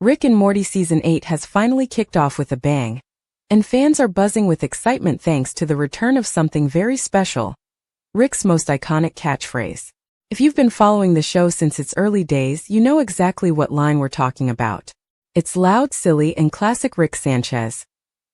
Rick and Morty Season 8 has finally kicked off with a bang, and fans are buzzing with excitement thanks to the return of something very special: Rick's most iconic catchphrase. If you've been following the show since its early days, you know exactly what line we're talking about. It's loud, silly, and classic Rick Sanchez.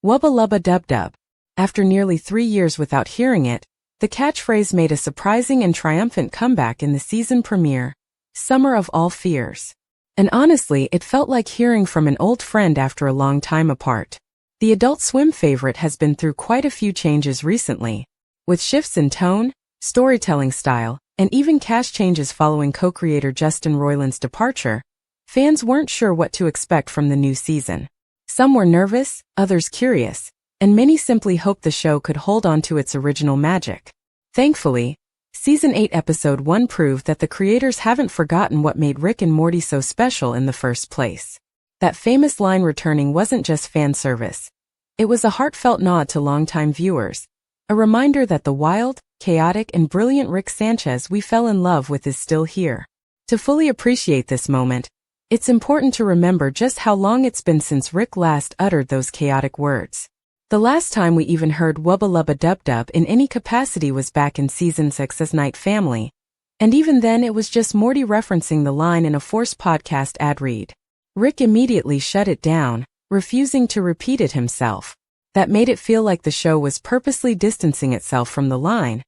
Wubba Lubba dub dub. After nearly 3 years without hearing it, the catchphrase made a surprising and triumphant comeback in the season premiere, Summer of All Fears. And honestly, it felt like hearing from an old friend after a long time apart. The Adult Swim favorite has been through quite a few changes recently, with shifts in tone, storytelling style, and even cast changes following co-creator Justin Roiland's departure. Fans weren't sure what to expect from the new season. Some were nervous, others curious, and many simply hoped the show could hold on to its original magic. Thankfully, Season 8 Episode 1 proved that the creators haven't forgotten what made Rick and Morty so special in the first place. That famous line returning wasn't just fan service. It was a heartfelt nod to longtime viewers, a reminder that the wild, chaotic, and brilliant Rick Sanchez we fell in love with is still here. To fully appreciate this moment, it's important to remember just how long it's been since Rick last uttered those chaotic words. The last time we even heard Wubba Lubba dub dub in any capacity was back in Season 6's Night Family, and even then it was just Morty referencing the line in a forced podcast ad read. Rick immediately shut it down, refusing to repeat it himself. That made it feel like the show was purposely distancing itself from the line,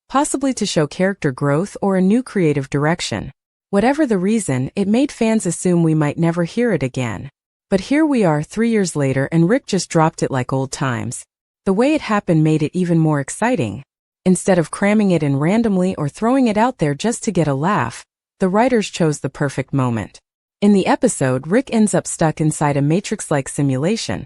possibly to show character growth or a new creative direction. Whatever the reason, it made fans assume we might never hear it again. But here we are 3 years later and Rick just dropped it like old times. The way it happened made it even more exciting. Instead of cramming it in randomly or throwing it out there just to get a laugh, the writers chose the perfect moment. In the episode, Rick ends up stuck inside a Matrix-like simulation,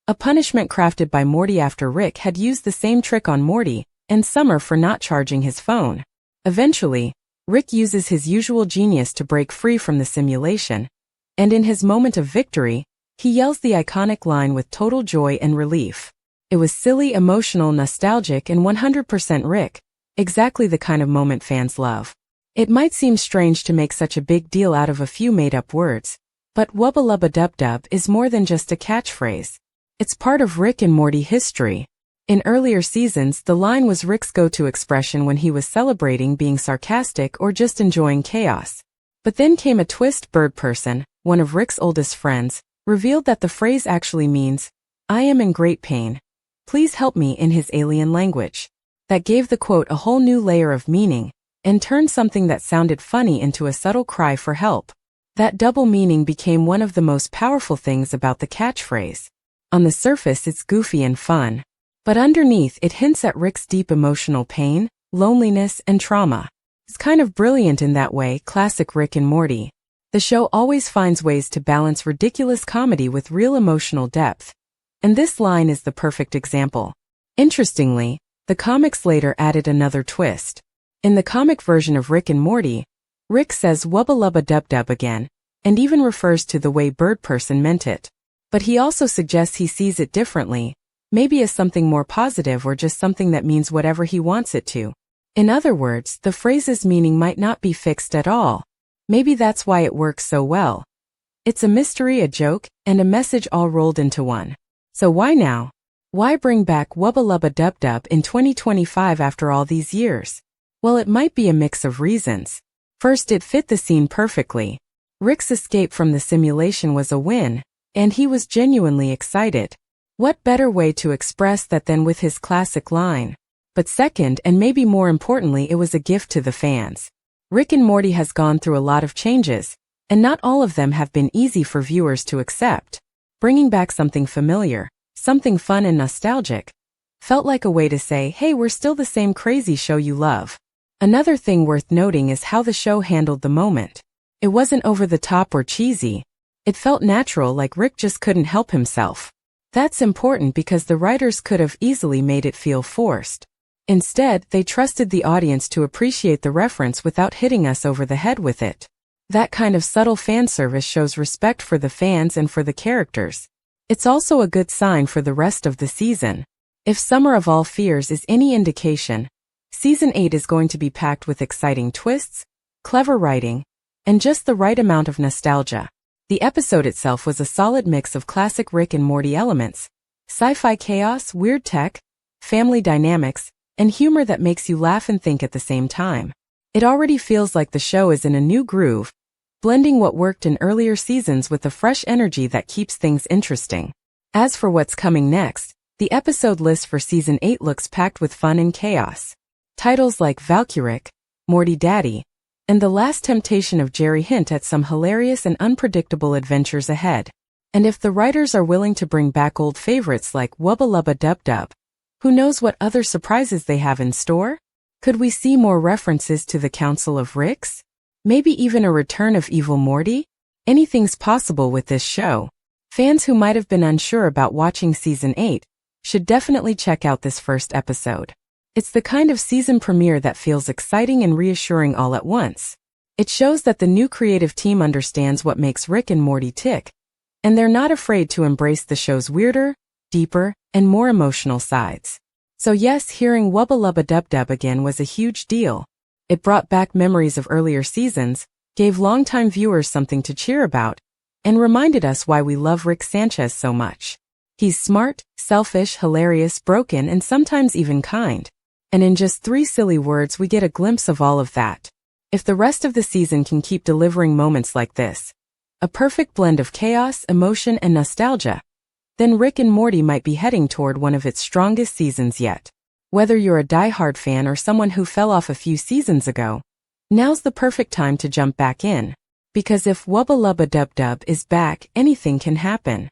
a punishment crafted by Morty after Rick had used the same trick on Morty and Summer for not charging his phone. Eventually, Rick uses his usual genius to break free from the simulation, and in his moment of victory, he yells the iconic line with total joy and relief. It was silly, emotional, nostalgic, and 100% Rick, exactly the kind of moment fans love. It might seem strange to make such a big deal out of a few made-up words, but Wubba Lubba dub dub is more than just a catchphrase. It's part of Rick and Morty history. In earlier seasons, the line was Rick's go-to expression when he was celebrating, being sarcastic, or just enjoying chaos. But then came a twist. Bird Person, one of Rick's oldest friends, revealed that the phrase actually means, "I am in great pain. Please help me," in his alien language. That gave the quote a whole new layer of meaning, and turned something that sounded funny into a subtle cry for help. That double meaning became one of the most powerful things about the catchphrase. On the surface, it's goofy and fun, but underneath it hints at Rick's deep emotional pain, loneliness, and trauma. It's kind of brilliant in that way, classic Rick and Morty. The show always finds ways to balance ridiculous comedy with real emotional depth, and this line is the perfect example. Interestingly, the comics later added another twist. In the comic version of Rick and Morty, Rick says Wubba Lubba dub dub again, and even refers to the way Bird Person meant it. But he also suggests he sees it differently, maybe as something more positive or just something that means whatever he wants it to. In other words, the phrase's meaning might not be fixed at all. Maybe that's why it works so well. It's a mystery, a joke, and a message all rolled into one. So why now? Why bring back Wubba Lubba dub dub in 2025 after all these years? Well, it might be a mix of reasons. First, it fit the scene perfectly. Rick's escape from the simulation was a win, and he was genuinely excited. What better way to express that than with his classic line? But second, and maybe more importantly, it was a gift to the fans. Rick and Morty has gone through a lot of changes, and not all of them have been easy for viewers to accept. Bringing back something familiar, something fun and nostalgic, felt like a way to say, hey, we're still the same crazy show you love. Another thing worth noting is how the show handled the moment. It wasn't over the top or cheesy. It felt natural, like Rick just couldn't help himself. That's important because the writers could have easily made it feel forced. Instead, they trusted the audience to appreciate the reference without hitting us over the head with it. That kind of subtle fan service shows respect for the fans and for the characters. It's also a good sign for the rest of the season. If Summer of All Fears is any indication, Season 8 is going to be packed with exciting twists, clever writing, and just the right amount of nostalgia. The episode itself was a solid mix of classic Rick and Morty elements, sci-fi chaos, weird tech, family dynamics, and humor that makes you laugh and think at the same time. It already feels like the show is in a new groove, blending what worked in earlier seasons with the fresh energy that keeps things interesting. As for what's coming next, the episode list for Season 8 looks packed with fun and chaos. Titles like Valkyric, Morty Daddy, and The Last Temptation of Jerry hint at some hilarious and unpredictable adventures ahead. And if the writers are willing to bring back old favorites like Wubba Lubba Dub Dub, who knows what other surprises they have in store? Could we see more references to the Council of Ricks? Maybe even a return of Evil Morty? Anything's possible with this show. Fans who might have been unsure about watching Season 8 should definitely check out this first episode. It's the kind of season premiere that feels exciting and reassuring all at once. It shows that the new creative team understands what makes Rick and Morty tick, and they're not afraid to embrace the show's weirder, deeper, and more emotional sides. So yes, hearing Wubba Lubba Dub Dub again was a huge deal. It brought back memories of earlier seasons, gave longtime viewers something to cheer about, and reminded us why we love Rick Sanchez so much. He's smart, selfish, hilarious, broken, and sometimes even kind. And in just 3 silly words we get a glimpse of all of that. If the rest of the season can keep delivering moments like this, a perfect blend of chaos, emotion, and nostalgia, then Rick and Morty might be heading toward one of its strongest seasons yet. Whether you're a die-hard fan or someone who fell off a few seasons ago, now's the perfect time to jump back in. Because if Wubba Lubba Dub Dub is back, anything can happen.